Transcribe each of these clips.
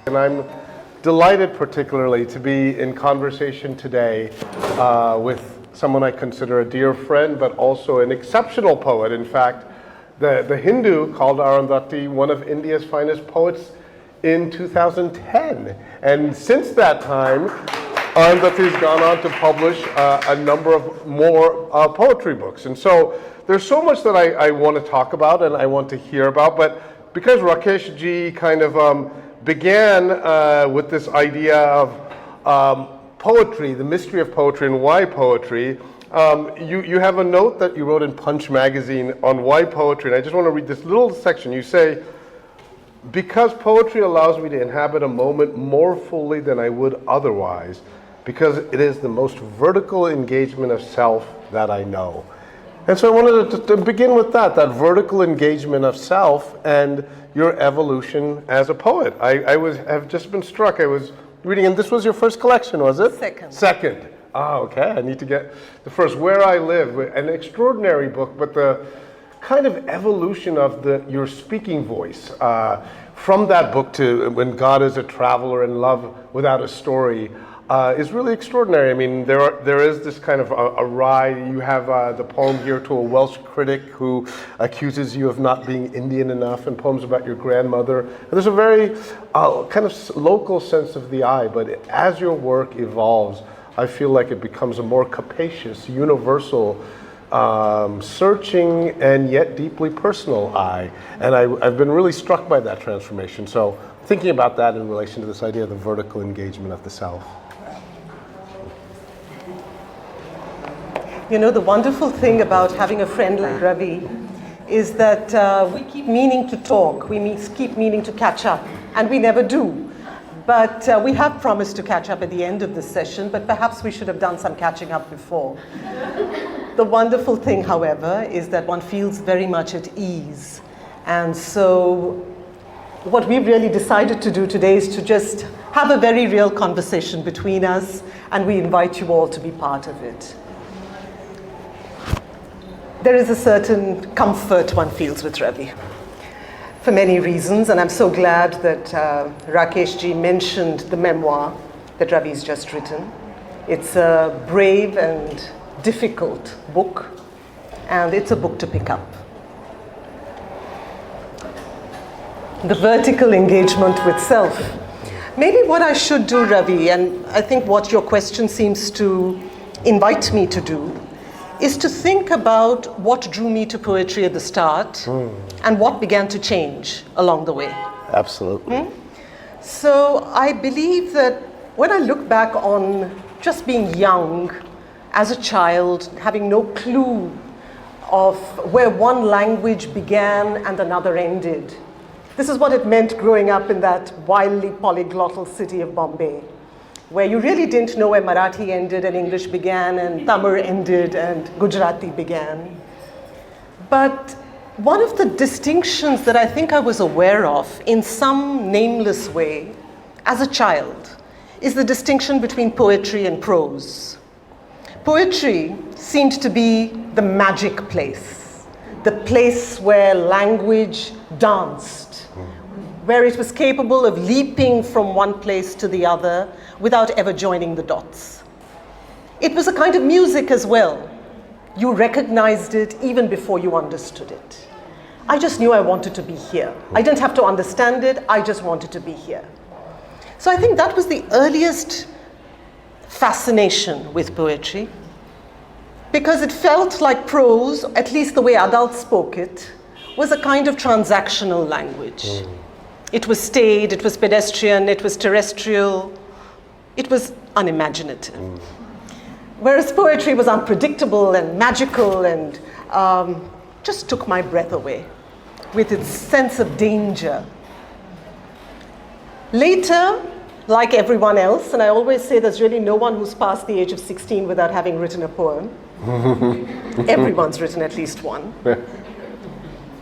And I'm delighted particularly to be in conversation today with someone I consider a dear friend, but also an exceptional poet. In fact, the Hindu called Arundhathi one of India's finest poets in 2010. And since that time, Arundhathi's gone on to publish a number of more poetry books. And so there's so much that I want to talk about and I want to hear about, but because Rakesh ji kind of began with this idea of poetry, the mystery of poetry and why poetry, you have a note that you wrote in Punch magazine on why poetry, and I just want to read this little section. You say, "Because poetry allows me to inhabit a moment more fully than I would otherwise, because it is the most vertical engagement of self that I know." And so I wanted to begin with that vertical engagement of self and your evolution as a poet. Have just been struck. I was reading, and this was your first collection, was it? Second. Ah, okay. I need to get the first. Where I Live, an extraordinary book, but the kind of evolution of your speaking voice from that book to When God is a Traveler and Love Without a Story is really extraordinary. I mean, there is this kind of a ride. You have the poem here to a Welsh critic who accuses you of not being Indian enough, and poems about your grandmother. And there's a very kind of local sense of the eye, but as your work evolves, I feel like it becomes a more capacious, universal, searching and yet deeply personal eye. And I've been really struck by that transformation. So thinking about that in relation to this idea of the vertical engagement of the self. You know, the wonderful thing about having a friend like Ravi is that we keep meaning to talk, we keep meaning to catch up, and we never do. But we have promised to catch up at the end of this session, but perhaps we should have done some catching up before. The wonderful thing, however, is that one feels very much at ease. And so what we've really decided to do today is to just have a very real conversation between us, and we invite you all to be part of it. There is a certain comfort one feels with Ravi for many reasons, and I'm so glad that Rakesh ji mentioned the memoir that Ravi's just written. It's a brave and difficult book, and it's a book to pick up. The vertical engagement with self. Maybe what I should do, Ravi, and I think what your question seems to invite me to do, is to think about what drew me to poetry at the start and what began to change along the way. Absolutely. So I believe that when I look back on just being young as a child, having no clue of where one language began and another ended, this is what it meant growing up in that wildly polyglottal city of Bombay, where you really didn't know where Marathi ended and English began and Tamil ended and Gujarati began. But one of the distinctions that I think I was aware of in some nameless way as a child is the distinction between poetry and prose. Poetry seemed to be the magic place, the place where language danced, where it was capable of leaping from one place to the other without ever joining the dots. It was a kind of music as well. You recognized it even before you understood it. I just knew I wanted to be here. I didn't have to understand it, I just wanted to be here. So I think that was the earliest fascination with poetry, because it felt like prose, at least the way adults spoke it, was a kind of transactional language. It was staid, it was pedestrian, it was terrestrial, it was unimaginative. Whereas poetry was unpredictable and magical and just took my breath away with its sense of danger. Later, like everyone else, and I always say there's really no one who's past the age of 16 without having written a poem. Everyone's written at least one.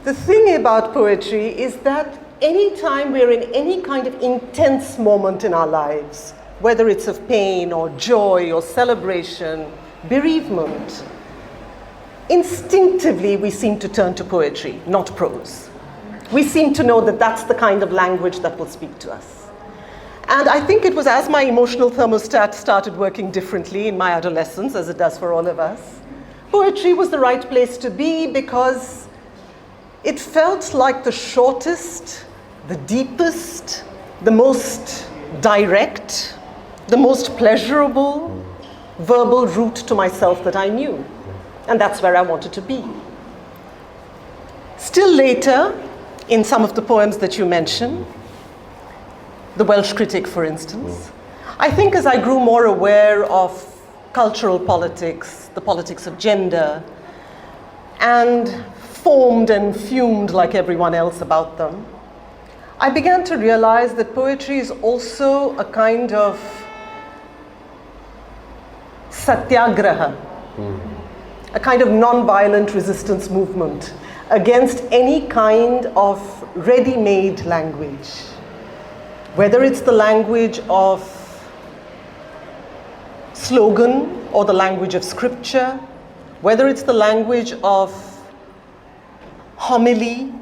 The thing about poetry is that anytime we're in any kind of intense moment in our lives, whether it's of pain or joy or celebration, bereavement, instinctively we seem to turn to poetry, not prose. We seem to know that that's the kind of language that will speak to us. And I think it was as my emotional thermostat started working differently in my adolescence, as it does for all of us, poetry was the right place to be because it felt like the shortest, the deepest, the most direct, the most pleasurable verbal route to myself that I knew. And that's where I wanted to be. Still later, in some of the poems that you mention, The Welsh Critic, for instance, I think as I grew more aware of cultural politics, the politics of gender, and foamed and fumed like everyone else about them, I began to realize that poetry is also a kind of satyagraha, a kind of non-violent resistance movement against any kind of ready-made language. Whether it's the language of slogan or the language of scripture, whether it's the language of homily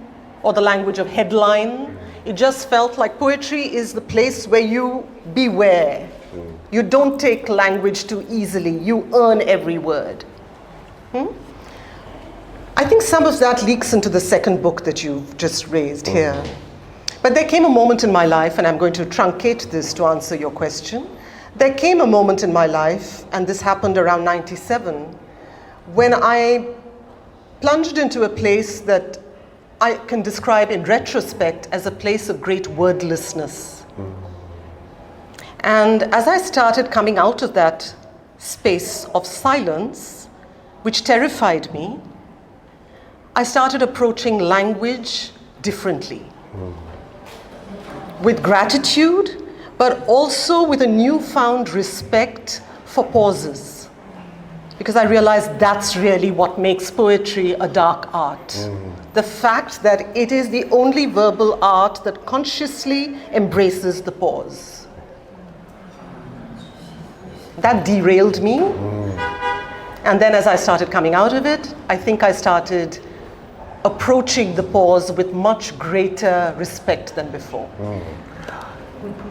or the language of headline, it just felt like poetry is the place where you beware. You don't take language too easily. You earn every word. I think some of that leaks into the second book that you've just raised here. But there came a moment in my life, and I'm going to truncate this to answer your question. There came a moment in my life, and this happened around 97, when I plunged into a place that I can describe in retrospect as a place of great wordlessness. And as I started coming out of that space of silence, which terrified me, I started approaching language differently. With gratitude, but also with a newfound respect for pauses. Because I realized that's really what makes poetry a dark art. The fact that it is the only verbal art that consciously embraces the pause. That derailed me. And then as I started coming out of it, I think I started approaching the pause with much greater respect than before.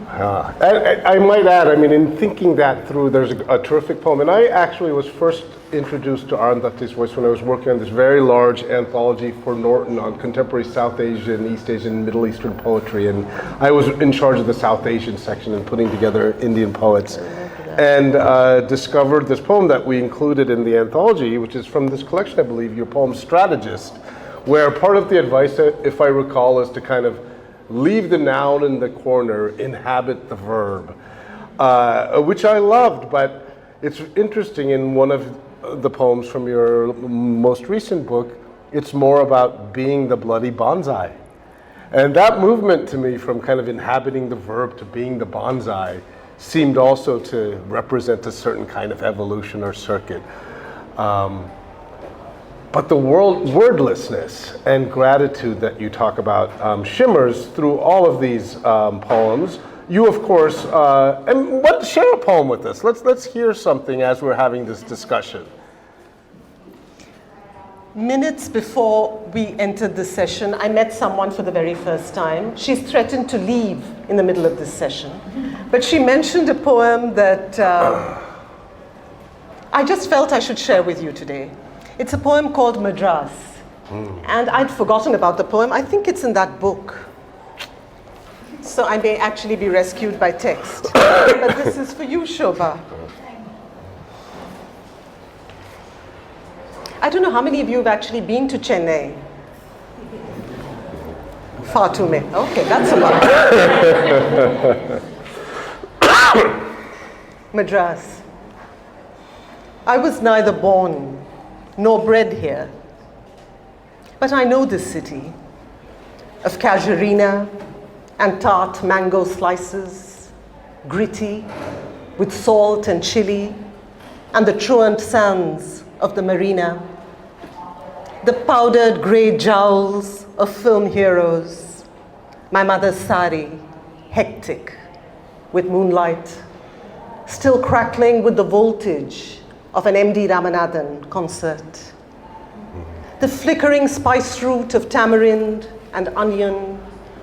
I might add, I mean, in thinking that through, there's a terrific poem. And I actually was first introduced to Arundhathi's voice when I was working on this very large anthology for Norton on contemporary South Asian, East Asian, Middle Eastern poetry. And I was in charge of the South Asian section and putting together Indian poets. And discovered this poem that we included in the anthology, which is from this collection, I believe, your poem Strategist, where part of the advice, if I recall, is to kind of leave the noun in the corner, inhabit the verb, which I loved. But it's interesting, in one of the poems from your most recent book, it's more about being the bloody bonsai. And that movement to me, from kind of inhabiting the verb to being the bonsai, seemed also to represent a certain kind of evolution or circuit. But the wordlessness and gratitude that you talk about shimmers through all of these poems. You, of course, share a poem with us. Let's hear something as we're having this discussion. Minutes before we entered this session, I met someone for the very first time. She's threatened to leave in the middle of this session. But she mentioned a poem that I just felt I should share with you today. It's a poem called Madras. And I'd forgotten about the poem. I think it's in that book. So I may actually be rescued by text. But this is for you, Shobha. I don't know how many of you have actually been to Chennai. Far too many. Okay, that's a lot. Madras. I was neither born nor bred here, but I know this city of casuarina and tart mango slices, gritty with salt and chili, and the truant sands of the marina, the powdered gray jowls of film heroes, my mother's sari, hectic with moonlight, still crackling with the voltage of an M.D. Ramanathan concert. The flickering spice root of tamarind and onion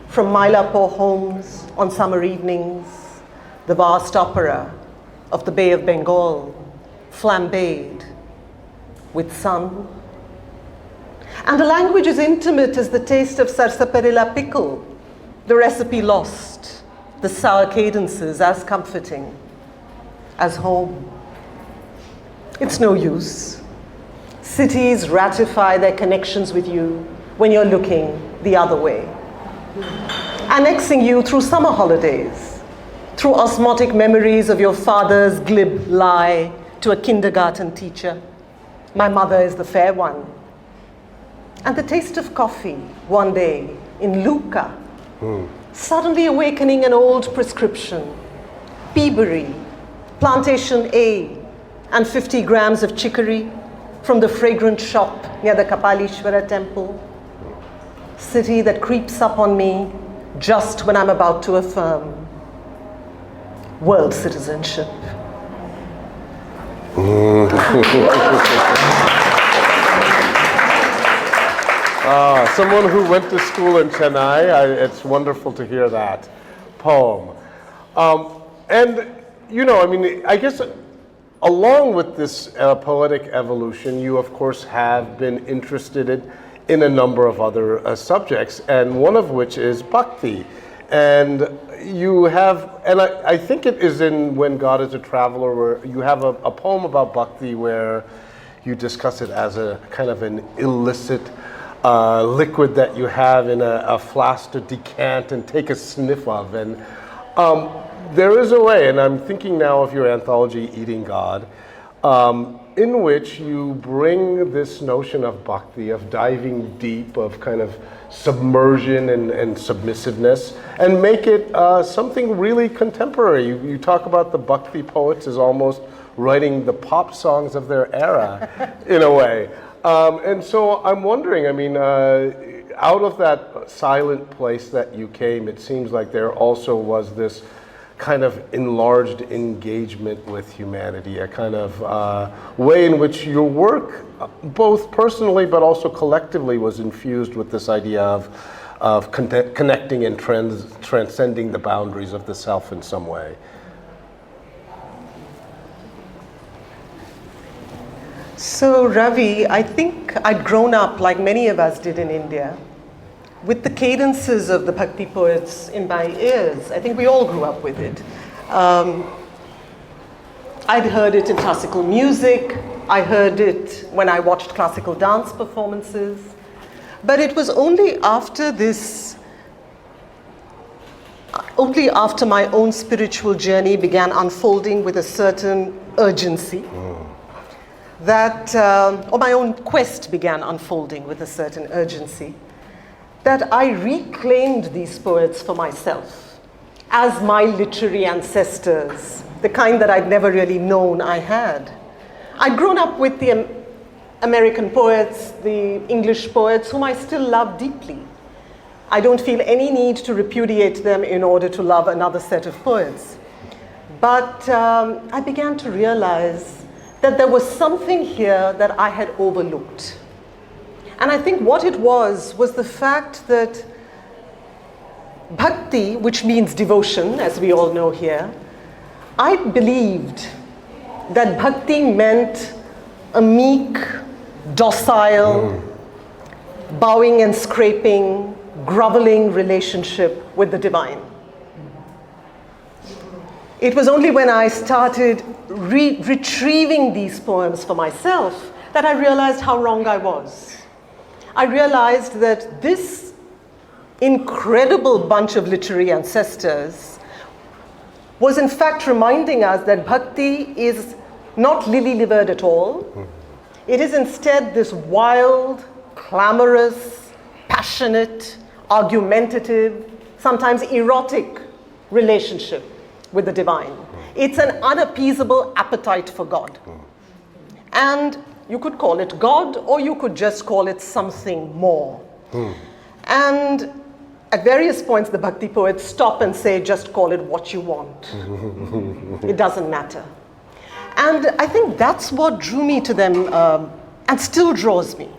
from Mylapore homes on summer evenings. the vast opera of the Bay of Bengal, flambéed with sun. And the language is intimate as the taste of sarsaparilla pickle, the recipe lost, the sour cadences as comforting as home. It's no use. Cities ratify their connections with you when you're looking the other way, annexing you through summer holidays, through osmotic memories of your father's glib lie to a kindergarten teacher. My mother is the fair one. And the taste of coffee one day in Lucca, suddenly awakening an old prescription, Peabury, Plantation A, and 50 grams of chicory from the fragrant shop near the Kapalishwara temple. City that creeps up on me just when I'm about to affirm world citizenship. Someone who went to school in Chennai, it's wonderful to hear that poem. And, you know, I mean, I guess along with this poetic evolution, you, of course, have been interested in a number of other subjects, and one of which is bhakti. And you have, and I think it is in When God is a Traveler, where you have a poem about bhakti where you discuss it as a kind of an illicit liquid that you have in a flask to decant and take a sniff of. And there is a way, and I'm thinking now of your anthology, Eating God, in which you bring this notion of bhakti, of diving deep, of kind of submersion and submissiveness, and make it something really contemporary. You talk about the bhakti poets as almost writing the pop songs of their era, in a way. And so I'm wondering, I mean, out of that silent place that you came, it seems like there also was this kind of enlarged engagement with humanity, a kind of way in which your work, both personally but also collectively, was infused with this idea of connecting and transcending the boundaries of the self in some way. So, Ravi, I think I'd grown up, like many of us did in India, with the cadences of the bhakti poets in my ears. I think we all grew up with it. I'd heard it in classical music. I heard it when I watched classical dance performances. But it was only after my own spiritual journey began unfolding with a certain urgency, or my own quest began unfolding with a certain urgency, that I reclaimed these poets for myself as my literary ancestors, the kind that I'd never really known I had. I'd grown up with the American poets, the English poets, whom I still love deeply. I don't feel any need to repudiate them in order to love another set of poets. But I began to realize that there was something here that I had overlooked. And I think what it was the fact that bhakti, which means devotion, as we all know here, I believed that bhakti meant a meek, docile, bowing and scraping, groveling relationship with the divine. It was only when I started retrieving these poems for myself that I realized how wrong I was. I realized that this incredible bunch of literary ancestors was in fact reminding us that bhakti is not lily-livered at all. It is instead this wild, clamorous, passionate, argumentative, sometimes erotic relationship with the divine. It's an unappeasable appetite for God. And you could call it God, or you could just call it something more. And at various points, the bhakti poets stop and say, just call it what you want. It doesn't matter. And I think that's what drew me to them, and still draws me,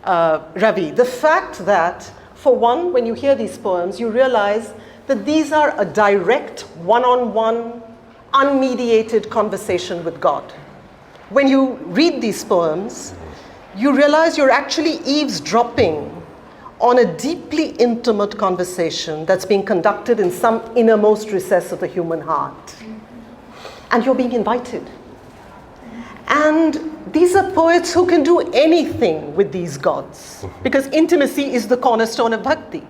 Ravi. The fact that, for one, when you hear these poems, you realize that these are a direct, one-on-one unmediated conversation with God. When you read these poems, you realize you're actually eavesdropping on a deeply intimate conversation that's being conducted in some innermost recess of the human heart. And you're being invited. And these are poets who can do anything with these gods, because intimacy is the cornerstone of bhakti.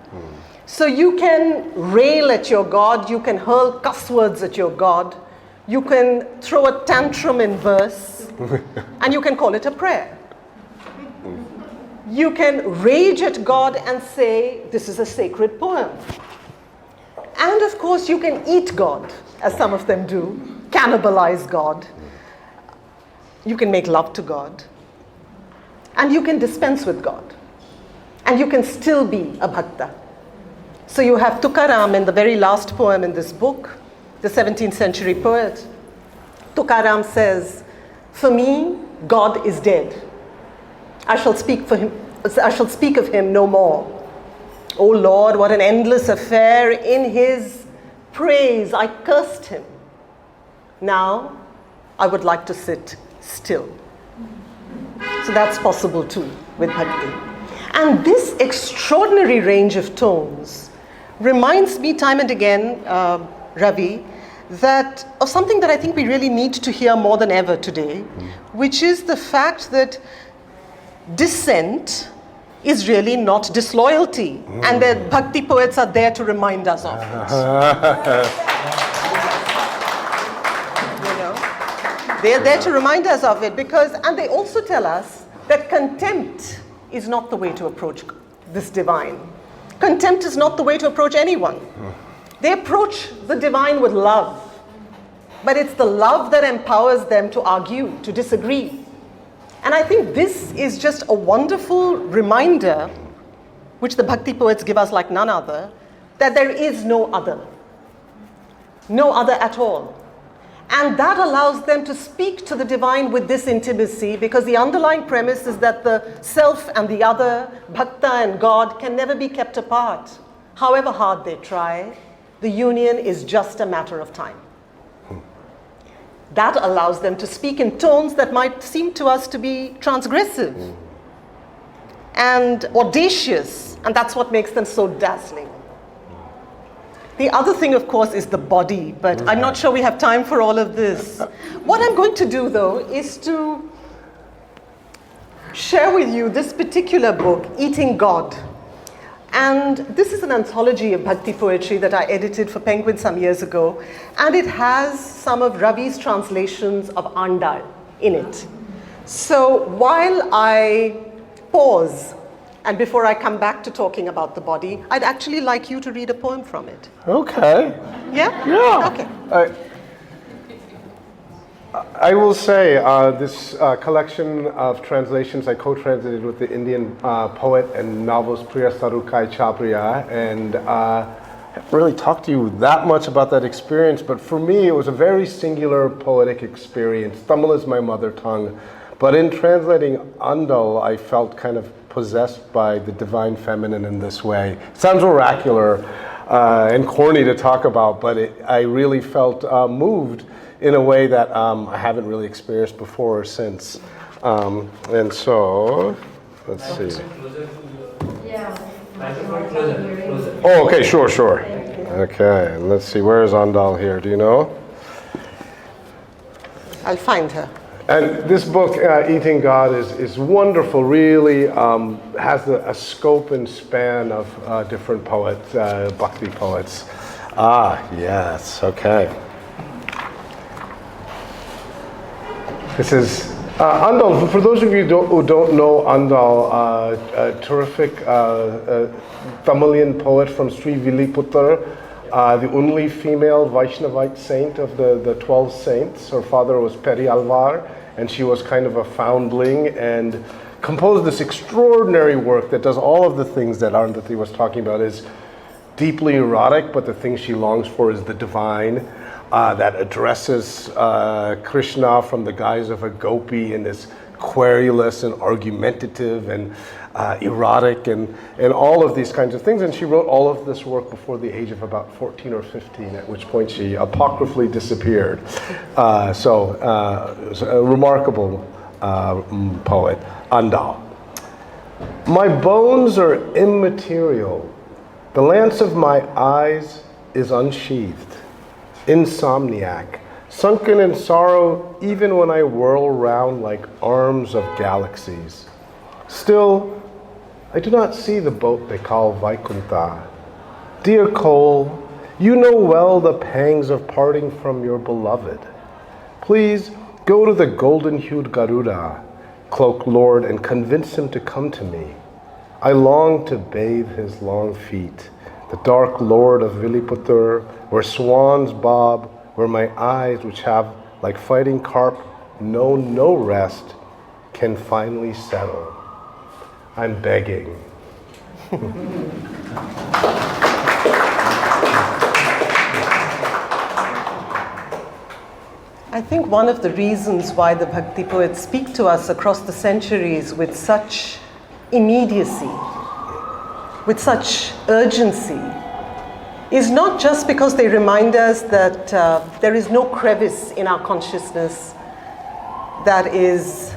So you can rail at your God, you can hurl cuss words at your God, you can throw a tantrum in verse, and you can call it a prayer. You can rage at God and say, this is a sacred poem. And of course, you can eat God, as some of them do, cannibalize God. You can make love to God. And you can dispense with God. And you can still be a bhakta. So you have Tukaram in the very last poem in this book, the 17th century poet. Tukaram says, for me, God is dead. I shall speak of him no more. Oh Lord, what an endless affair. In his praise, I cursed him. Now, I would like to sit still. So that's possible too with bhakti. And this extraordinary range of tones reminds me time and again, Ravi, that of something that I think we really need to hear more than ever today, which is the fact that dissent is really not disloyalty. And the bhakti poets are there to remind us of it. You know? They're there to remind us of it and they also tell us that contempt is not the way to approach this divine. Contempt is not the way to approach anyone. They approach the divine with love. But it's the love that empowers them to argue, to disagree. And I think this is just a wonderful reminder, which the bhakti poets give us like none other, that there is no other. No other at all. And that allows them to speak to the divine with this intimacy, because the underlying premise is that the self and the other, bhakta and God, can never be kept apart. However hard they try, the union is just a matter of time. That allows them to speak in tones that might seem to us to be transgressive and audacious, and that's what makes them so dazzling. The other thing, of course, is the body, but I'm not sure we have time for all of this. What I'm going to do, though, is to share with you this particular book, Eating God. And this is an anthology of bhakti poetry that I edited for Penguin some years ago, and it has some of Ravi's translations of Andal in it. So while I pause, and before I come back to talking about the body, I'd actually like you to read a poem from it. Okay. Yeah? Yeah. Okay. I will say this collection of translations I co-translated with the Indian poet and novelist Priya Sarukai Chapriya, and I haven't really talked to you that much about that experience, but for me it was a very singular poetic experience. Tamil is my mother tongue, but in translating Andal, I felt kind of possessed by the divine feminine in this way. It sounds oracular and corny to talk about, but I really felt moved in a way that I haven't really experienced before or since. And so, let's see. Oh, okay, sure. Okay, and let's see, where is Andal here? Do you know? I'll find her. And this book, Eating God, is wonderful, really has a scope and span of different poets, bhakti poets. Ah, yes, okay. This is Andal. For those of you who don't know Andal, a terrific Tamilian poet from Sri Villiputtur, the only female Vaishnavite saint of the 12 saints. Her father was Periyalvar, and she was kind of a foundling, and composed this extraordinary work that does all of the things that Arundhathi was talking about. Is deeply erotic, but the thing she longs for is the divine. That addresses Krishna from the guise of a gopi in this querulous and argumentative and erotic and all of these kinds of things. And she wrote all of this work before the age of about 14 or 15, at which point she apocryphally disappeared. So it was a remarkable poet, Andal. My bones are immaterial. The lance of my eyes is unsheathed. Insomniac, sunken in sorrow even when I whirl round like arms of galaxies. Still, I do not see the boat they call Vaikuntha. Dear Cole, you know well the pangs of parting from your beloved. Please go to the golden-hued Garuda, cloak lord, and convince him to come to me. I long to bathe his long feet, the dark lord of Viliputur, where swans bob, where my eyes, which have, like fighting carp, known no rest, can finally settle. I'm begging. I think one of the reasons why the Bhakti poets speak to us across the centuries with such immediacy, with such urgency, is not just because they remind us that there is no crevice in our consciousness that is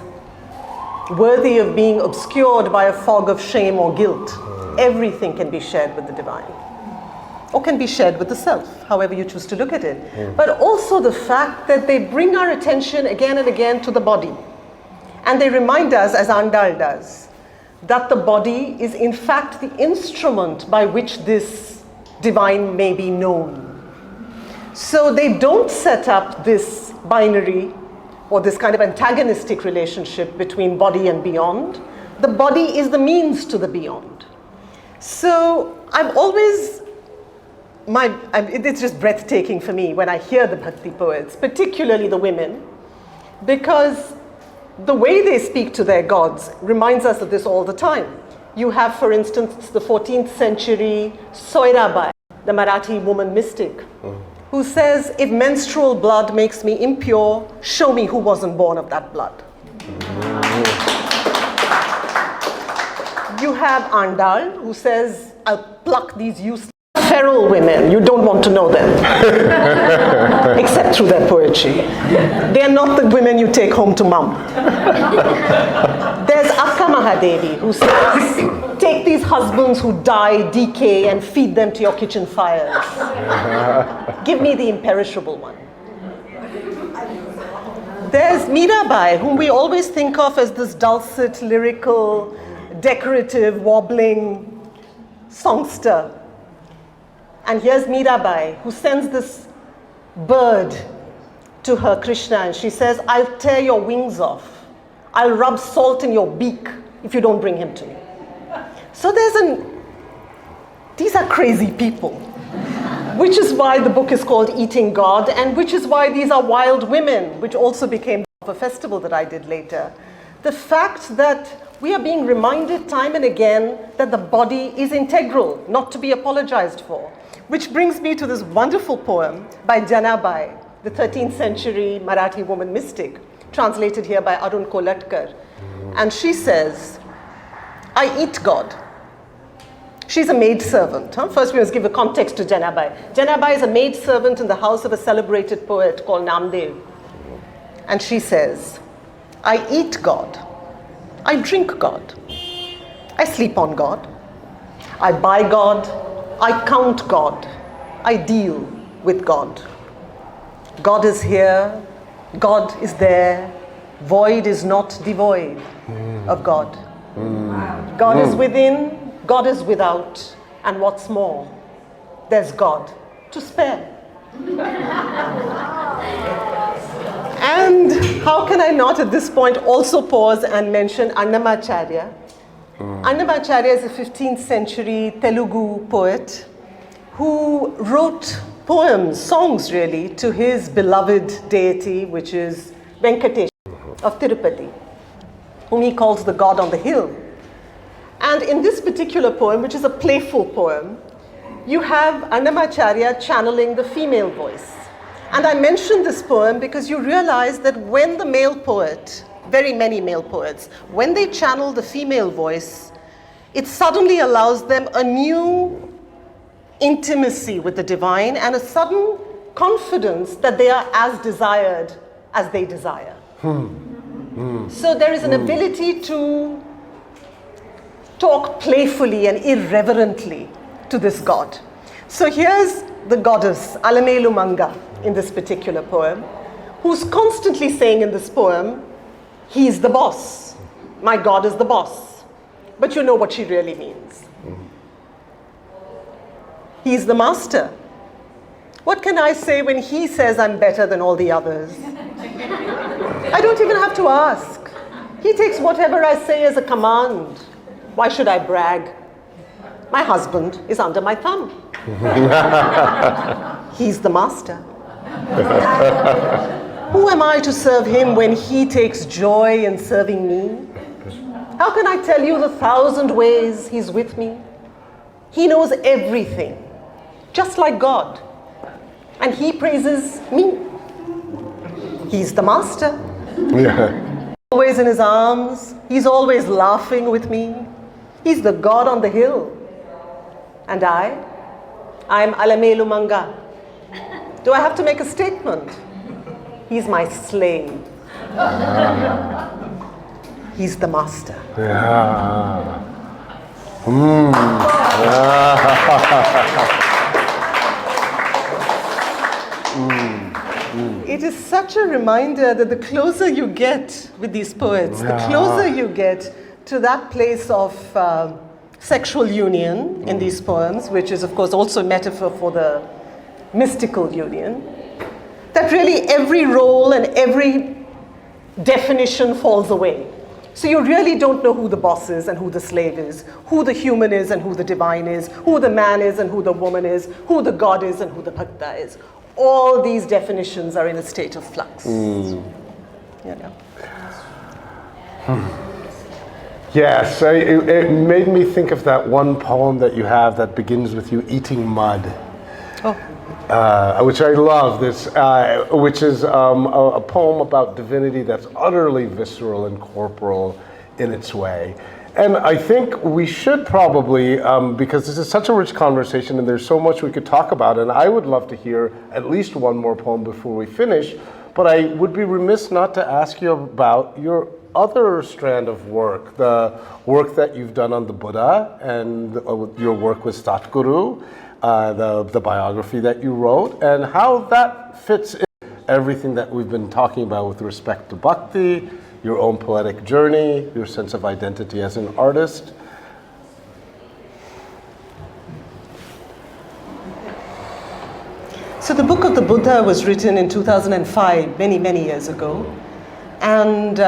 worthy of being obscured by a fog of shame or guilt. Everything can be shared with the divine, or can be shared with the self, however you choose to look at it. But also the fact that they bring our attention again and again to the body. And they remind us, as Andal does, that the body is in fact the instrument by which this divine may be known. So they don't set up this binary or this kind of antagonistic relationship between body and beyond. The body is the means to the beyond. So I've always, it's just breathtaking for me when I hear the Bhakti poets, particularly the women, because the way they speak to their gods reminds us of this all the time. You have, for instance, the 14th century Soirabai, the Marathi woman mystic, who says, if menstrual blood makes me impure, show me who wasn't born of that blood. You have Andal, who says, I'll pluck these useless feral women. You don't want to know them, except through their poetry. They are not the women you take home to mom. There's Akka Mahadevi, who says, take these husbands who die, decay, and feed them to your kitchen fires. Give me the imperishable one. There's Mirabai, whom we always think of as this dulcet, lyrical, decorative, wobbling songster. And here's Mirabai, who sends this bird to her Krishna, and she says, I'll tear your wings off. I'll rub salt in your beak if you don't bring him to me. So these are crazy people, which is why the book is called Eating God, and which is why these are wild women, which also became a festival that I did later. The fact that we are being reminded time and again that the body is integral, not to be apologized for. Which brings me to this wonderful poem by Janabai, the 13th century Marathi woman mystic, translated here by Arun Kolatkar. And she says, I eat God. She's a maidservant. First we must give a context to Janabai. Janabai is a maidservant in the house of a celebrated poet called Namdev. And she says, I eat God. I drink God. I sleep on God. I buy God. I count God. I deal with God. God is here. God is there. Void is not devoid of God. God is within. God is without. And what's more, there's God to spare. And how can I not at this point also pause and mention Annamacharya? Annamacharya is a 15th century Telugu poet who wrote poems, songs really, to his beloved deity, which is Venkatesh of Tirupati, whom he calls the God on the hill. And in this particular poem, which is a playful poem, you have Annamacharya channeling the female voice. And I mention this poem because you realize that when the male poet, very many male poets, when they channel the female voice, it suddenly allows them a new intimacy with the divine and a sudden confidence that they are as desired as they desire. So there is an ability to talk playfully and irreverently to this god. So here's the goddess, Alamelu Manga, in this particular poem, who's constantly saying in this poem, he's the boss. My god is the boss. But you know what she really means. He's the master. What can I say when he says I'm better than all the others? I don't even have to ask. He takes whatever I say as a command. Why should I brag? My husband is under my thumb. He's the master. Who am I to serve him when he takes joy in serving me? How can I tell you the 1,000 ways he's with me? He knows everything, just like God. And he praises me. He's the master. Yeah. Always in his arms. He's always laughing with me. He's the God on the hill. And I'm Alamelu Manga. Do I have to make a statement? He's my slave. He's the master. Yeah. It is such a reminder that the closer you get with these poets, the closer you get to that place of sexual union in these poems, which is of course also a metaphor for the mystical union, that really every role and every definition falls away. So you really don't know who the boss is and who the slave is, who the human is and who the divine is, who the man is and who the woman is, who the god is and who the bhakta is. All these definitions are in a state of flux. You know. Yes, it made me think of that one poem that you have that begins with you eating mud. Which I love, which is a poem about divinity that's utterly visceral and corporal in its way. And I think we should probably, because this is such a rich conversation and there's so much we could talk about, and I would love to hear at least one more poem before we finish, but I would be remiss not to ask you about your other strand of work, the work that you've done on the Buddha and your work with Satguru, the biography that you wrote, and how that fits in everything that we've been talking about with respect to bhakti, your own poetic journey, your sense of identity as an artist. So the Book of the Buddha was written in 2005, many, many years ago. And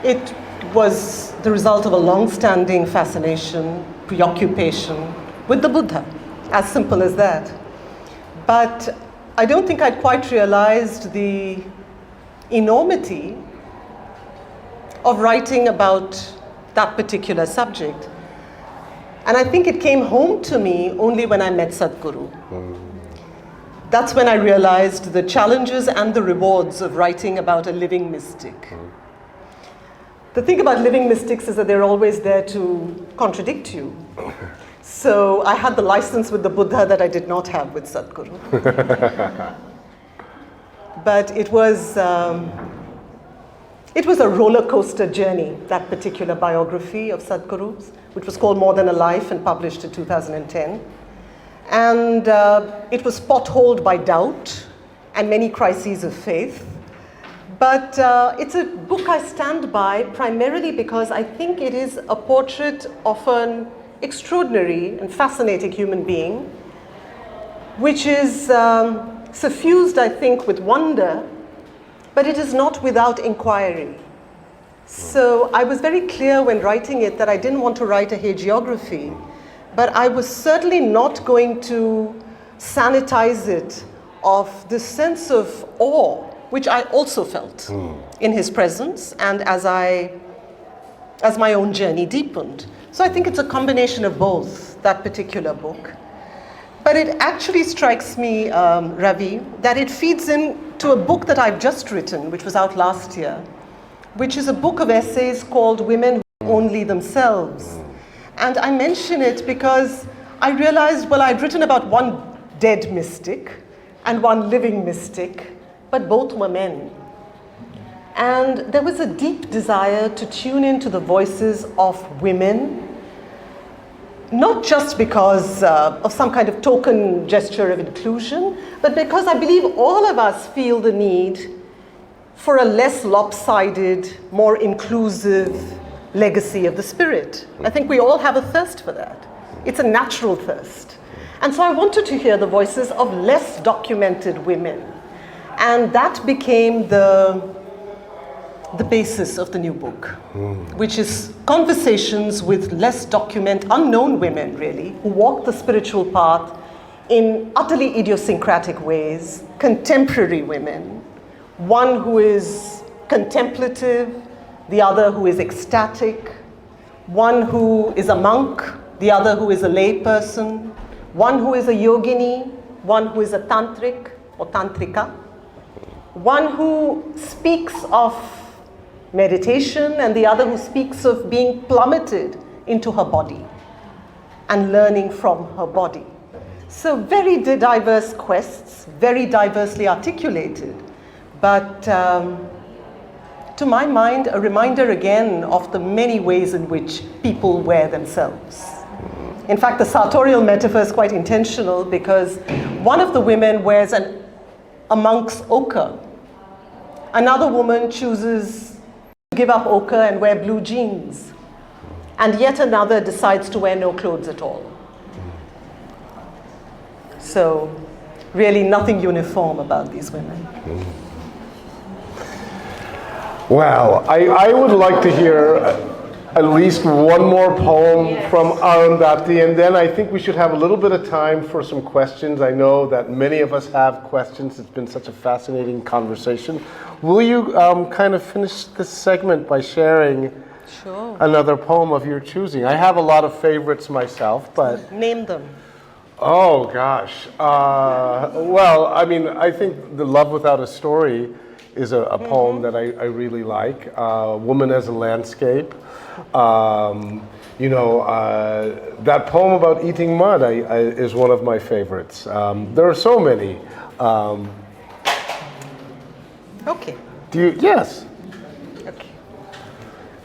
it was the result of a long-standing fascination, preoccupation with the Buddha, as simple as that. But I don't think I'd quite realized the enormity of writing about that particular subject. And I think it came home to me only when I met Sadhguru. That's when I realized the challenges and the rewards of writing about a living mystic. The thing about living mystics is that they're always there to contradict you. So I had the license with the Buddha that I did not have with Sadhguru. But it was a roller coaster journey, that particular biography of Sadhguru's, which was called More Than a Life and published in 2010. And it was potholed by doubt and many crises of faith. But it's a book I stand by primarily because I think it is a portrait of an extraordinary and fascinating human being, which is suffused, I think, with wonder, but it is not without inquiry. So I was very clear when writing it that I didn't want to write a hagiography, but I was certainly not going to sanitize it of this sense of awe, which I also felt in his presence and as my own journey deepened. So I think it's a combination of both, that particular book. But it actually strikes me, Ravi, that it feeds into a book that I've just written, which was out last year, which is a book of essays called Women Who Only Themselves. And I mention it because I realized, well, I'd written about one dead mystic and one living mystic, but both were men. And there was a deep desire to tune into the voices of women, not just because of some kind of token gesture of inclusion, but because I believe all of us feel the need for a less lopsided, more inclusive legacy of the spirit. I think we all have a thirst for that. It's a natural thirst. And so I wanted to hear the voices of less documented women. And that became the basis of the new book, which is conversations with less unknown women, really, who walk the spiritual path in utterly idiosyncratic ways, contemporary women, one who is contemplative, the other who is ecstatic, one who is a monk, the other who is a lay person, one who is a yogini, one who is a tantric or tantrika, one who speaks of meditation and the other who speaks of being plummeted into her body and learning from her body. So very diverse quests, very diversely articulated, but to my mind, a reminder again of the many ways in which people wear themselves. In fact, the sartorial metaphor is quite intentional because one of the women wears a monk's ochre. Another woman chooses to give up ochre and wear blue jeans. And yet another decides to wear no clothes at all. So, really nothing uniform about these women. Well, I would like to hear at least one more poem from Arundhati, and then I think we should have a little bit of time for some questions. I know that many of us have questions. It's been such a fascinating conversation. Will you kind of finish this segment by sharing another poem of your choosing? I have a lot of favorites myself, but... Name them. Oh, gosh. Well, I mean, I think The Love Without a Story is a poem that I really like. Woman as a Landscape. That poem about eating mud is one of my favorites. There are so many. Okay. Yes. Okay.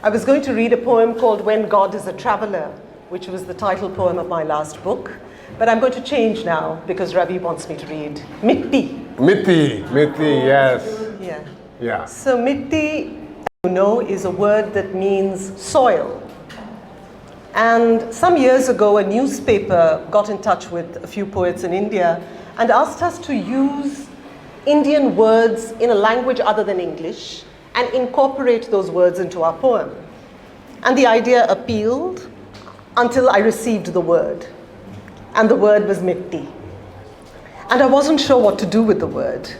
I was going to read a poem called When God is a Traveler, which was the title poem of my last book. But I'm going to change now because Ravi wants me to read Mitti. Mitti, yes. Yeah. So Mitti, you know, is a word that means soil. And some years ago, a newspaper got in touch with a few poets in India and asked us to use Indian words in a language other than English and incorporate those words into our poem. And the idea appealed until I received the word. And the word was Mitti. And I wasn't sure what to do with the word.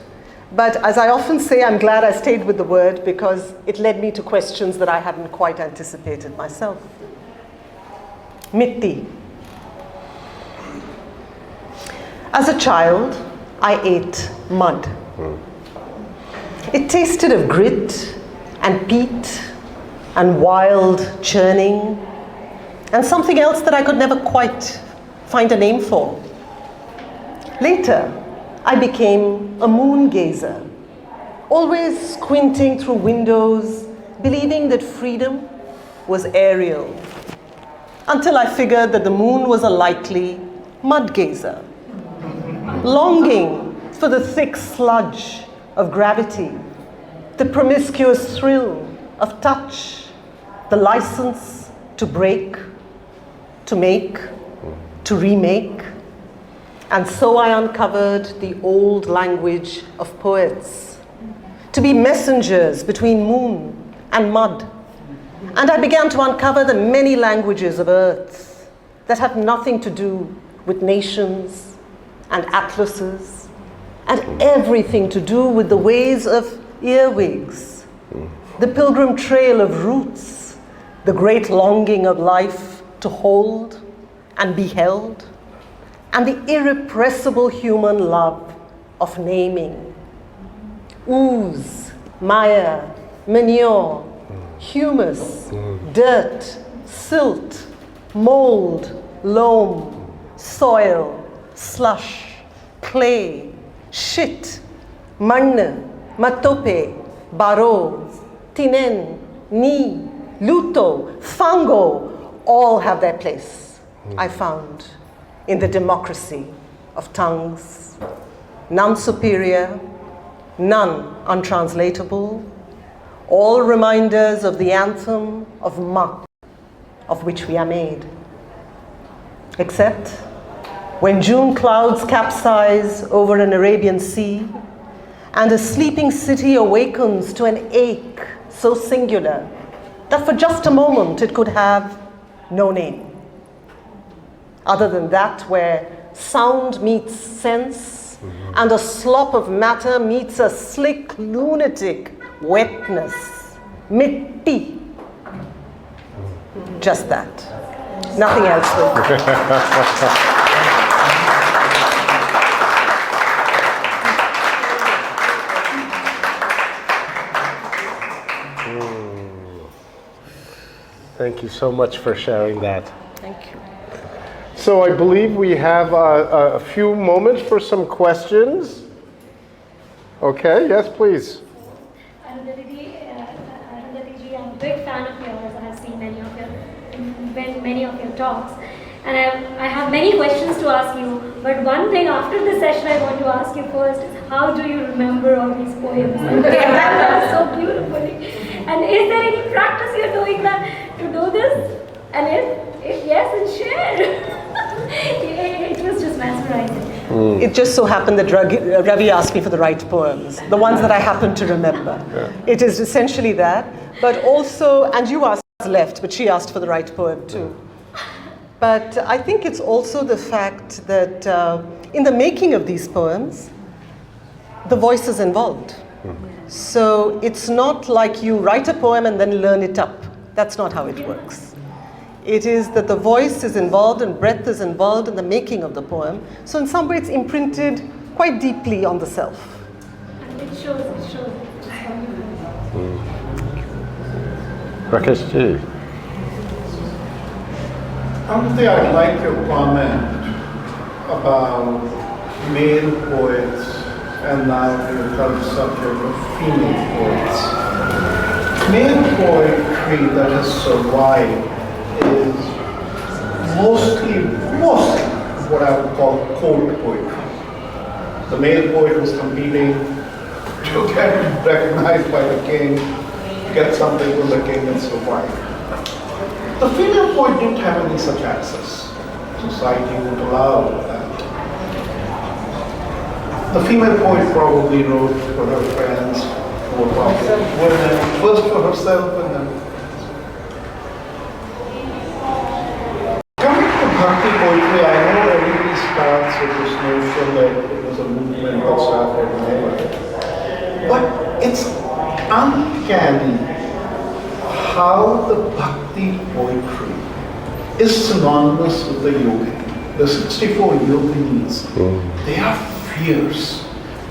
But as I often say, I'm glad I stayed with the word because it led me to questions that I hadn't quite anticipated myself. Mitti. As a child, I ate mud. It tasted of grit and peat and wild churning and something else that I could never quite find a name for. Later, I became a moon gazer, always squinting through windows, believing that freedom was aerial, until I figured that the moon was a likely mud gazer, longing for the thick sludge of gravity, the promiscuous thrill of touch, the license to break, to make, to remake. And so I uncovered the old language of poets, to be messengers between moon and mud. And I began to uncover the many languages of earth that have nothing to do with nations and atlases, and everything to do with the ways of earwigs, the pilgrim trail of roots, the great longing of life to hold and be held, and the irrepressible human love of naming. Ooze, mire, manure, humus, dirt, silt, mold, loam, soil, slush, clay, shit, mann, matope, baro, tinen, ni, luto, fango, all have their place, I found, in the democracy of tongues. None superior, none untranslatable, all reminders of the anthem of Ma, of which we are made. Except when June clouds capsize over an Arabian sea and a sleeping city awakens to an ache so singular that for just a moment it could have no name. Other than that, where sound meets sense and a slop of matter meets a slick lunatic wetness, mitti. Just that. Nothing else will. Thank you so much for sharing that. Thank you. So I believe we have a few moments for some questions. Okay, yes, please. Arundhati ji, I'm a big fan of yours. I have seen many of your talks. And I have many questions to ask you. But one thing after the session I want to ask you first is, how do you remember all these poems? And get them so beautifully. And is there any practice you're doing that to do this? And if yes, then share. It was just mesmerizing. It just so happened that Ravi asked me for the right poems, the ones that I happen to remember. Yeah. It is essentially that, but also, and you asked left, but she asked for the right poem too. But I think it's also the fact that in the making of these poems, the voice is involved. So it's not like you write a poem and then learn it up. That's not how it works. It is that the voice is involved and breath is involved in the making of the poem. So in some way it's imprinted quite deeply on the self. And it shows. Rakesh ji. Arundhati, I'd like your comment about male poets and now the current subject of female poets. Male poetry that has survived is mostly what I would call court poetry. The male poet was competing to get recognized by the king, get something from the king and survive. The female poet didn't have any such access. Society would allow that. The female poet probably wrote for her friends, who were probably women, first for herself and then. Coming to Bhakti poetry, I know everybody starts with this notion that it was a movement that started in but it's uncanny how the Bhakti poetry is synonymous with the yogini. The 64 yoginis, they are fierce,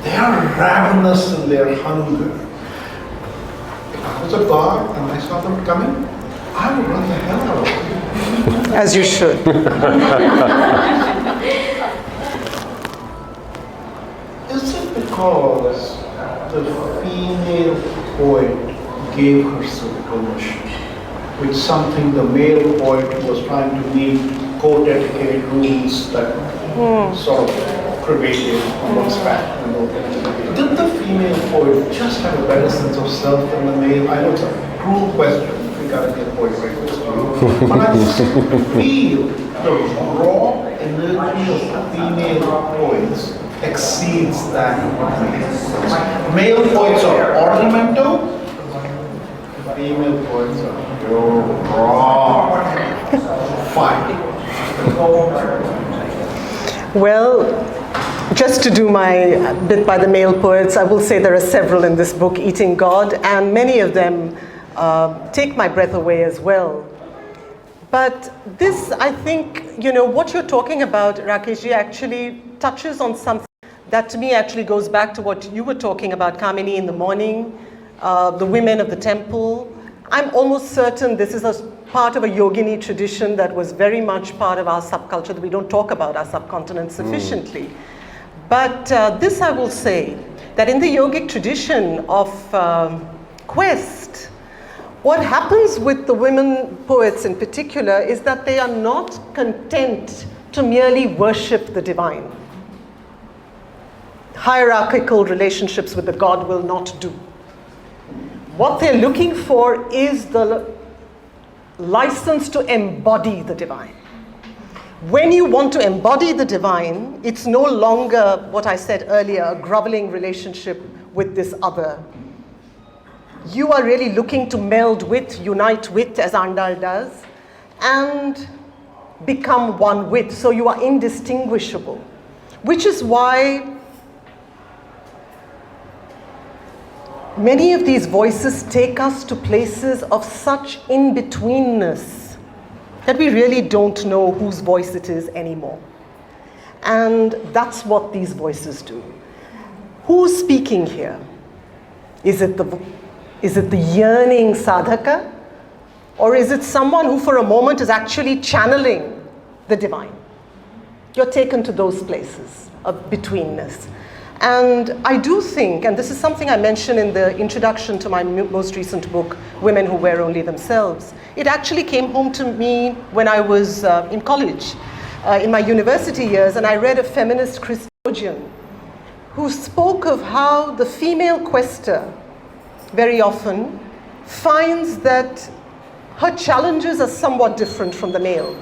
they are ravenous in their hunger. If I was a god and I saw them coming, I would run the hell out of them. As you should. Is it because the female poet gave herself permission, which something the male poet was trying to meet court etiquette rules that sort of prevailed on one's back? Did the female poet just have a better sense of self than the male? I know it's a cruel question. We gotta get poetry close to you. But I just feel the raw energy of female poets exceeds that of male. Male poets are ornamental. Female poets are pure, raw, fire. Well, just to do my bit by the male poets, I will say there are several in this book, Eating God, and many of them take my breath away as well. But this, I think, what you're talking about, Rakeshji, actually touches on something that to me actually goes back to what you were talking about, Kamini, in the morning, the women of the temple. I'm almost certain this is a part of a yogini tradition that was very much part of our subculture, that we don't talk about our subcontinent sufficiently. But this I will say, that in the yogic tradition of quest, what happens with the women poets in particular is that they are not content to merely worship the divine. Hierarchical relationships with the god will not do. What they're looking for is the license to embody the divine. When you want to embody the divine, it's no longer what I said earlier, a groveling relationship with this other. You are really looking to meld with, unite with, as Andal does, and become one with. So you are indistinguishable, which is why many of these voices take us to places of such in-betweenness that we really don't know whose voice it is anymore. And that's what these voices do. Who's speaking here? Is it the yearning sadhaka? Or is it someone who for a moment is actually channeling the divine? You're taken to those places of betweenness. And I do think, and this is something I mentioned in the introduction to my most recent book, Women Who Wear Only Themselves, it actually came home to me when I was in college, in my university years, and I read a feminist Christologian who spoke of how the female quester very often finds that her challenges are somewhat different from the male.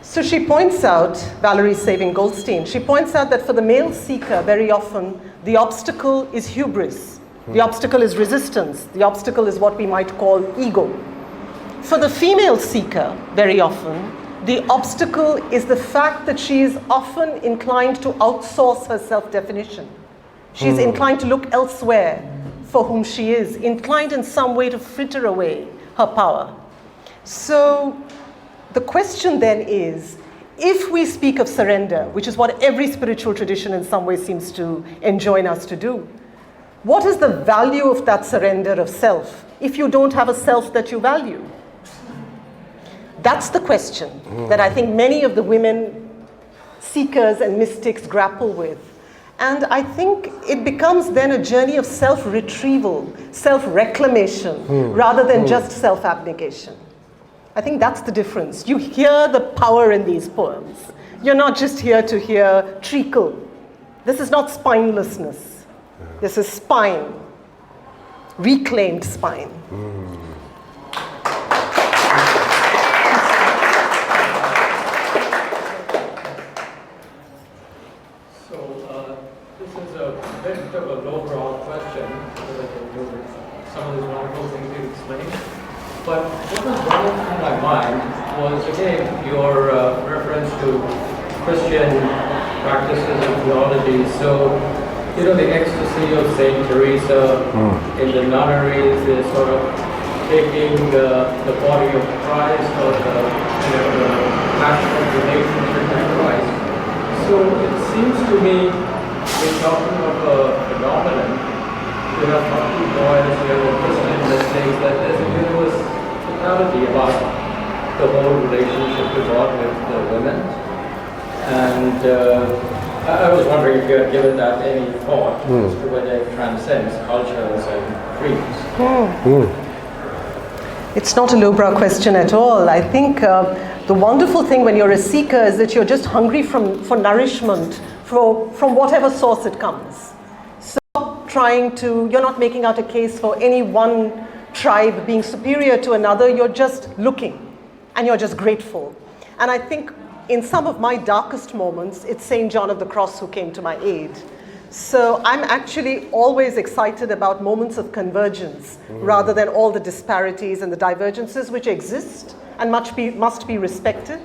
So she points out, Valerie Saving-Goldstein, she points out that for the male seeker, very often, the obstacle is hubris. The obstacle is resistance. The obstacle is what we might call ego. For the female seeker, very often, the obstacle is the fact that she is often inclined to outsource her self-definition. She's inclined to look elsewhere for whom she is, inclined in some way to fritter away her power. So the question then is, if we speak of surrender, which is what every spiritual tradition in some way seems to enjoin us to do, what is the value of that surrender of self if you don't have a self that you value? That's the question that I think many of the women seekers and mystics grapple with. And I think it becomes then a journey of self-retrieval, self-reclamation, rather than just self-abnegation. I think that's the difference. You hear the power in these poems. You're not just here to hear treacle. This is not spinelessness. This is spine, reclaimed spine. So this is a bit of an overall question related to some of these wonderful things you explained. But what was running through my mind was, again, your reference to Christian practices and theology. So, you know, the ecstasy of Saint Teresa in the nunneries, the sort of taking the body of Christ, or the passionate relationship with Christ. So it seems to me, we're talking of a phenomenon. You have funky boys, you have a Christian mystics, that there's a universality about the whole relationship with God with the women. And I was wondering if you had given that any thought as to whether it transcends cultures and creeds. It's not a lowbrow question at all. I think the wonderful thing when you're a seeker is that you're just hungry for nourishment from whatever source it comes. You're not making out a case for any one tribe being superior to another. You're just looking and you're just grateful. And I think in some of my darkest moments, it's St. John of the Cross who came to my aid. So I'm actually always excited about moments of convergence rather than all the disparities and the divergences which exist and must be respected.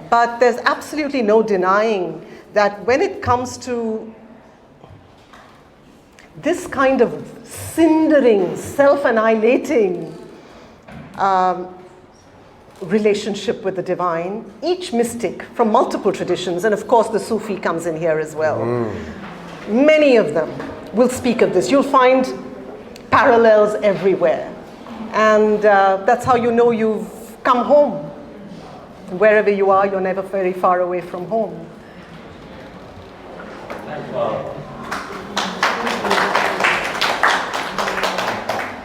But there's absolutely no denying that when it comes to this kind of cindering, self-annihilating relationship with the divine, each mystic from multiple traditions, and of course the Sufi comes in here as well, many of them will speak of this. You'll find parallels everywhere. And that's how you know you've come home. Wherever you are, you're never very far away from home.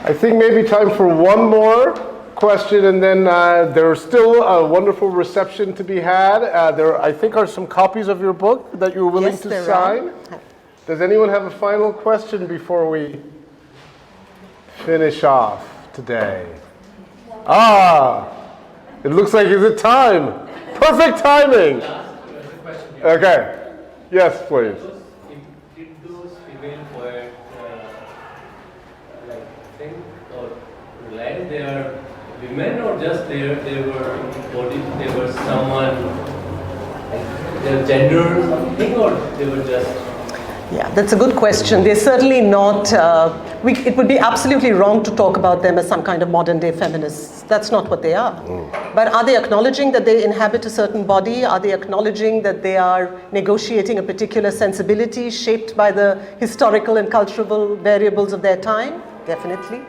I think maybe time for one more question, and then there's still a wonderful reception to be had. There, I think, are some copies of your book that you're willing Yes, to there sign. are. Does anyone have a final question before we finish off today? It looks like is it time? Perfect timing. Okay. Yes, please. Did those female poets like think or realize they are women, or just they were someone like their gender or something, or they were just? Yeah, that's a good question. They're certainly not, it would be absolutely wrong to talk about them as some kind of modern day feminists. That's not what they are. But are they acknowledging that they inhabit a certain body? Are they acknowledging that they are negotiating a particular sensibility shaped by the historical and cultural variables of their time? Definitely.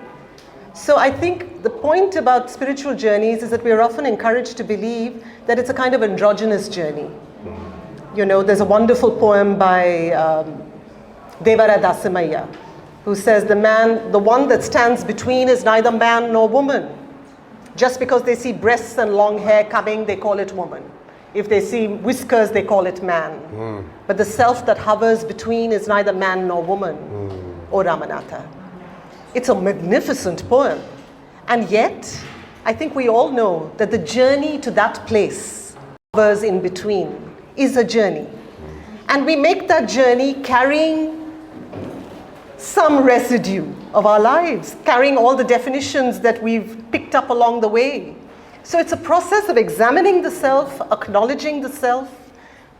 So I think the point about spiritual journeys is that we are often encouraged to believe that it's a kind of androgynous journey. You know, there's a wonderful poem by Devara Dasamaya, who says the one that stands between is neither man nor woman. Just because they see breasts and long hair coming, they call it woman. If they see whiskers, they call it man. But the self that hovers between is neither man nor woman, O Ramanatha. It's a magnificent poem. And yet, I think we all know that the journey to that place, hovers in between, is a journey. And we make that journey carrying some residue of our lives, carrying all the definitions that we've picked up along the way. So it's a process of examining the self, acknowledging the self,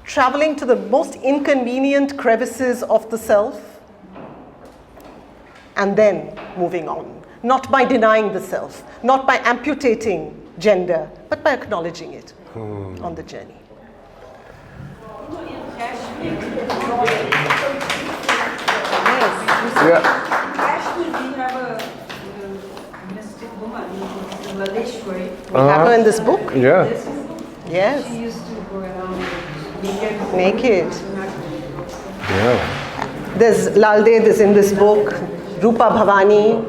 traveling to the most inconvenient crevices of the self, and then moving on. Not by denying the self, not by amputating gender, but by acknowledging it on the journey. Yeah. Actually, we have a mystic woman, Laleshwari. We have her in this book? Yeah. Yes. She used to go around naked. Naked. Yeah. There's Laldev is in this book, Rupa Bhavani.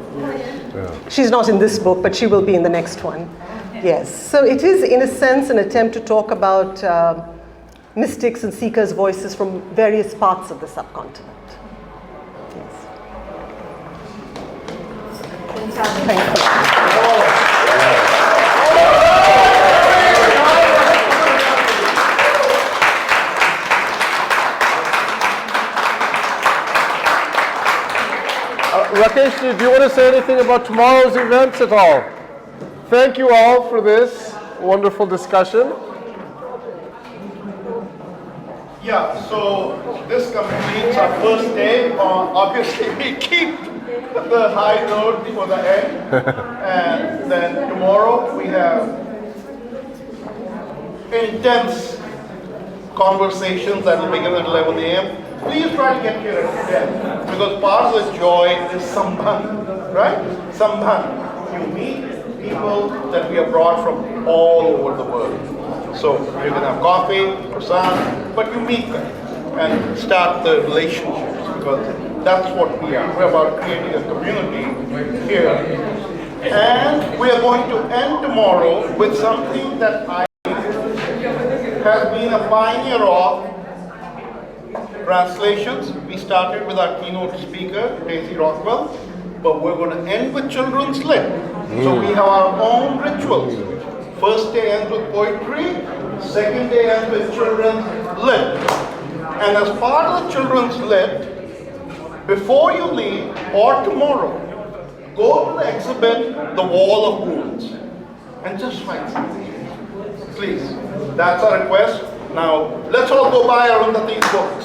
She's not in this book, but she will be in the next one. Yes. So it is, in a sense, an attempt to talk about mystics and seekers' voices from various parts of the subcontinent. Yes. Thank you. Rakesh, do you want to say anything about tomorrow's events at all? Thank you all for this wonderful discussion. Yeah, so this completes our first day. Obviously, we keep the high note for the end. And then tomorrow we have intense conversations that will begin at 11 a.m. Please try to get here at 10, because part of the joy is Sambandh, right? Sambandh. You meet people that we have brought from all over the world. So you can have coffee or some, but you meet them and start the relationships, because that's what we are. We're about creating a community here. And we are going to end tomorrow with something that I have been a pioneer of. Translations. We started with our keynote speaker, Daisy Rockwell, but we're going to end with children's lit. So we have our own rituals. First day ends with poetry, second day ends with children's lit. And as part of the children's lit, before you leave, or tomorrow, go to the exhibit, The Wall of Wounds, and just write something. Please. That's our request. Now, let's all go buy Arundhathi's books.